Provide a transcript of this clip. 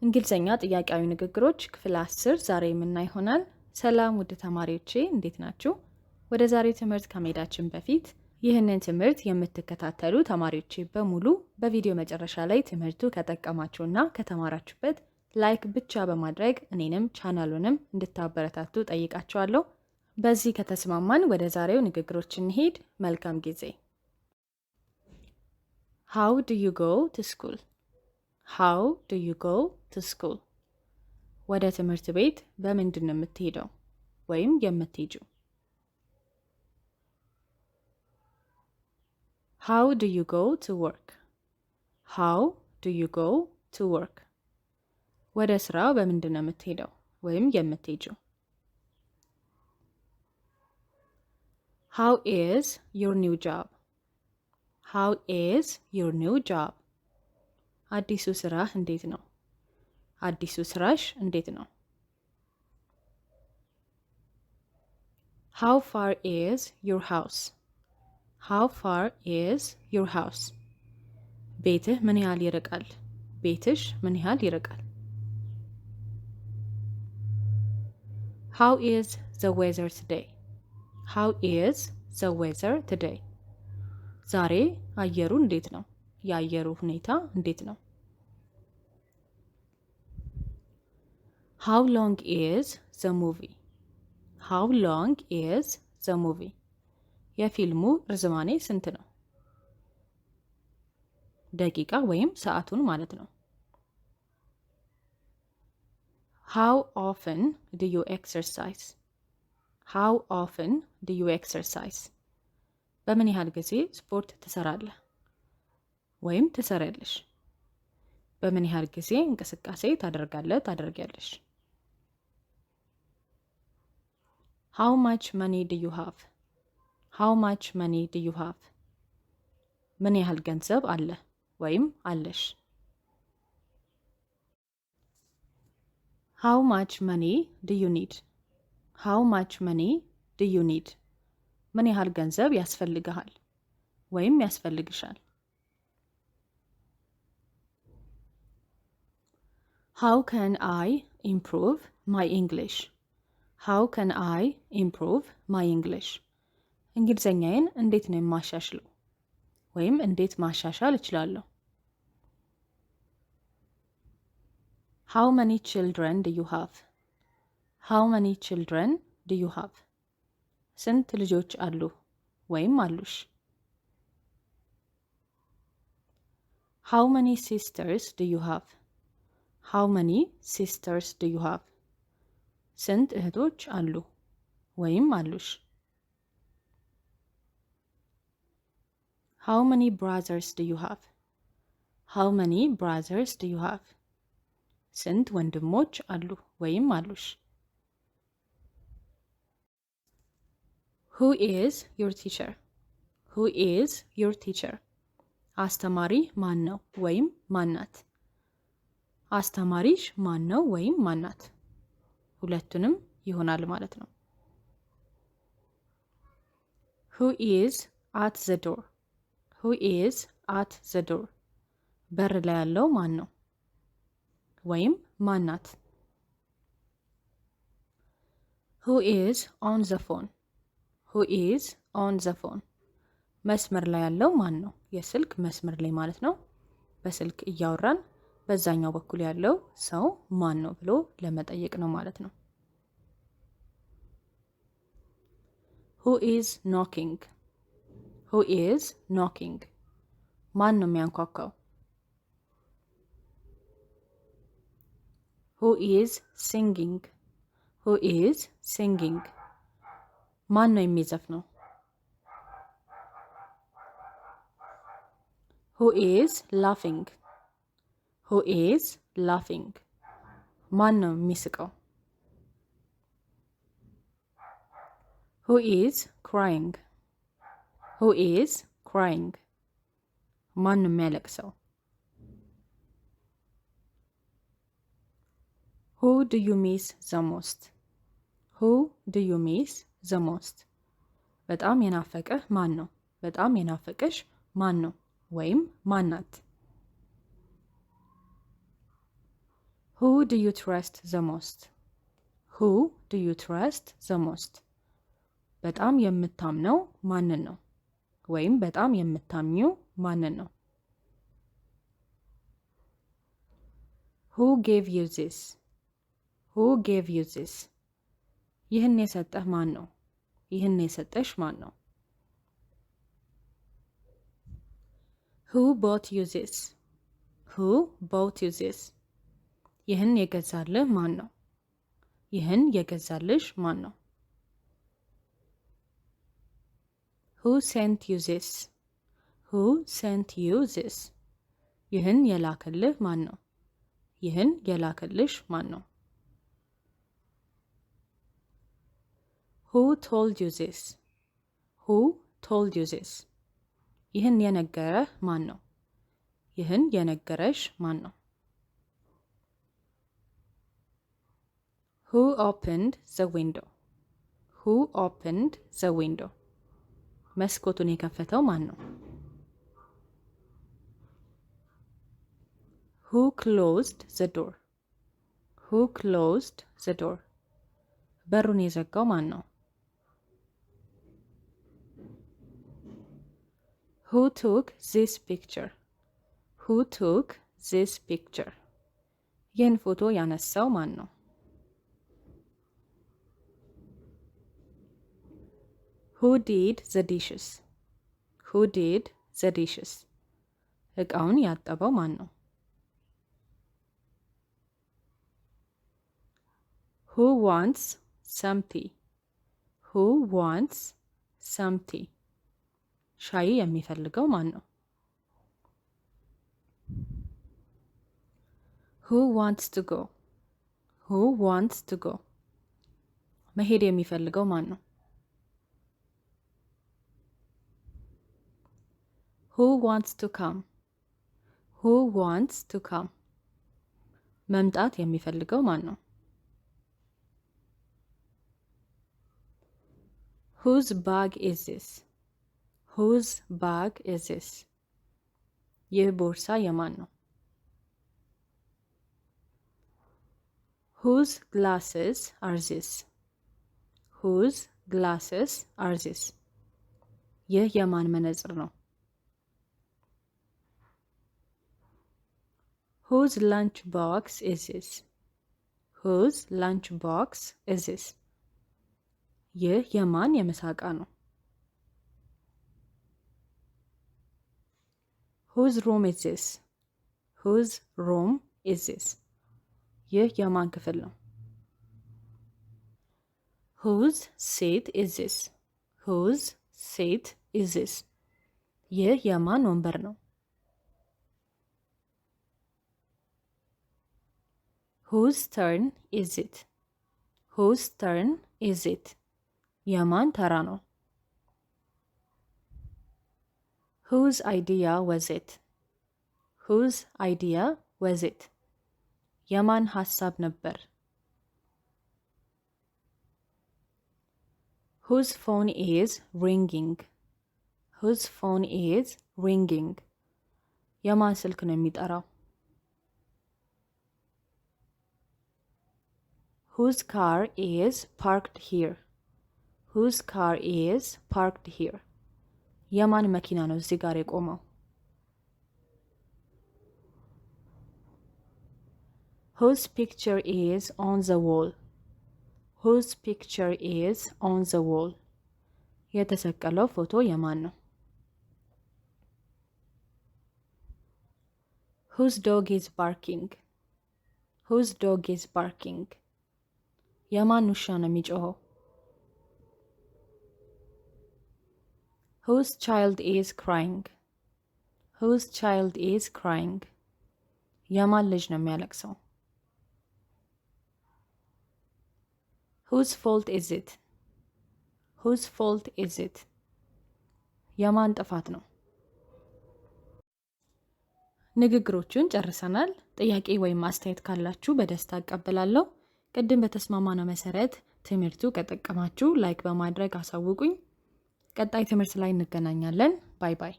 እንግሊዘኛ ጥያቄያዊ ንግግሮች ክፍል 10 ዛሬ የምናይ ይሆናል። ሰላም ውድ ተማሪዎቼ እንዴት ናችሁ? ወደ ዛሬው ትምህርት ከመሄዳችን በፊት ይህንን ትምህርት የምትከታተሉ ተማሪዎቼ በሙሉ በቪዲዮ መጨረሻ ላይ ትምህርቱ ከጠቀማችሁና ከተማራችሁበት ላይክ ብቻ በማድረግ እኔንም ቻናሉንም እንድታበረታቱ ጠይቃችኋለሁ። በዚህ ከተስማማን ወደ ዛሬው ንግግሮች እንሄድ። መልካም ጊዜ። How do you go to school? How do you go to school? ወደ ትምህርት ቤት በምንድን ነው የምትሄደው ወይም የምትሄጂው? How do you go to work? How do you go to work? ወደ ስራ በምንድን ነው የምትሄደው ወይም የምትሄጂው? How is your new job? How is your new job? አዲሱ ስራህ እንዴት ነው? አዲሱ ስራሽ እንዴት ነው? How far is your house? How far is your house? ቤትህ ምን ያህል ይርቃል? ቤትሽ ምን ያህል ይርቃል? How is the weather today? How is the weather today? ዛሬ አየሩ እንዴት ነው? የአየሩ ሁኔታ እንዴት ነው? How long is the movie? How long is the movie? የፊልሙ ርዝማኔ ስንት ነው? ደቂቃ ወይም ሰዓቱን ማለት ነው። How often do you exercise? How often do you exercise? በምን ያህል ጊዜ ስፖርት ትሰራለህ ወይም ትሰሪያለሽ? በምን ያህል ጊዜ እንቅስቃሴ ታደርጊያለሽ? How much money do you have? How much money do you have? ምን ያህል ገንዘብ አለ ወይም አለሽ? How much money do you need? How much money do you need? ምን ያህል ገንዘብ ያስፈልግሃል ወይም ያስፈልግሻል? How can I improve my English? How can I improve my English? እንግሊዘኛዬን እንዴት ነው የማሻሽለው ወይም እንዴት ማሻሻል እችላለሁ? How many children do you have? How many children do you have? ስንት ልጆች አሉ ወይም አሉሽ? How many sisters do you have? How many sisters do you have? ስንት እህቶች አሉ ወይም አሉሽ? How many brothers do you have? How many brothers do you have? ስንት ወንድሞች አሉ ወይም አሉሽ? Who is your teacher? Who is your teacher? አስተማሪ ማን ነው ወይም ማን ናት? አስተማሪሽ ማን ነው ወይም ማን ናት? ሁለቱንም ይሆናል ማለት ነው። Who is at the door? Who is at the door? በር ላይ ያለው ማን ነው ወይም ማን ናት? Who is on the phone? Who is on the phone? መስመር ላይ ያለው ማን ነው? የስልክ መስመር ላይ ማለት ነው። በስልክ እያወራን በዛኛው በኩል ያለው ሰው ማን ነው ብሎ ለመጠየቅ ነው ማለት ነው። Who is knocking? Who is knocking? ማን ነው የሚያንኳኳው? Who is singing? Who is singing? ማን ነው የሚዘፍነው? Who is laughing? Who is laughing? ማን ነው የሚስቀው? Who is crying? Who is crying? ማን ነው የሚያለቅሰው? Who do you miss the most? Who do you miss the most? በጣም የናፈቀህ ማን ነው? በጣም የናፈቀሽ ማን ነው ወይም ማን ናት? Who do you trust the most? Who do you trust the most? በጣም የምታምነው ማንን ነው? ወይም በጣም የምታምኚው ማንን ነው? Who gave you this? Who gave you this? ይህን የሰጠህ ማን ነው? ይህን የሰጠሽ ማን ነው? Who bought you this? Who bought you this? ይህን የገዛልህ ማን ነው? ይህን የገዛልሽ ማን ነው? Who sent you this? Who sent you this? ይህን የላከልህ ማን ነው? ይህን የላከልሽ ማን ነው? Who told you this? Who told you this? ይህን የነገረህ ማን ነው? ይህን የነገረሽ ማን ነው? Who opened the window? Who opened the window? መስኮቱን የከፈተው ማን ነው? Who closed the door? Who closed the door? በሩን የዘጋው ማን ነው? Who took this picture? Who took this picture? ይህን ፎቶ ያነሳው ማን ነው? Who did the dishes? Who did the dishes? እቃውን ያጠበው ማን ነው? Who wants some tea? Who wants some tea? ሻይ የሚፈልገው ማን ነው? Who wants to go? Who wants to go? መሄድ የሚፈልገው ማን ነው? Who wants to come? Who wants to come? መምጣት የሚፈልገው ማን ነው? Whose bag is this? Whose bag is this? ይህ ቦርሳ የማን ነው? Whose glasses are this? Whose glasses are this? ይህ የማን መነጽር ነው? Whose lunch box is this? Whose lunch box is this? ይህ የማን የምሳ ዕቃ ነው? Whose room is this? Whose room is this? ይህ የማን ክፍል ነው? Whose seat is this? Whose seat is this? ይህ የማን ወንበር ነው? Whose turn is it? Whose turn is it? የማን ተራ ነው? Whose idea was it? Whose idea was it? የማን ሐሳብ ነበር? Whose phone is ringing? Whose phone is ringing? የማን ስልክ ነው የሚጠራው? Whose car is parked here? Whose car is parked here? የማን መኪና ነው እዚህ ጋር የቆመው? Whose picture is on the wall? Whose picture is on the wall? የተሰቀለው ፎቶ የማን ነው? Whose dog is barking? Whose dog is barking? የማን ውሻ ነው የሚጮኸው? Whose child is crying? Whose child is crying? የማን ልጅ ነው የሚያለቅሰው? Whose fault is it? Whose fault is it? የማን ጥፋት ነው? ንግግሮቹን ጨርሰናል። ጥያቄ ወይም አስተያየት ካላችሁ በደስታ እቀበላለሁ። ቅድም በተስማማነው መሰረት ትምህርቱ ከጠቀማችሁ ላይክ በማድረግ አሳውቁኝ። ቀጣይ ትምህርት ላይ እንገናኛለን። ባይ ባይ።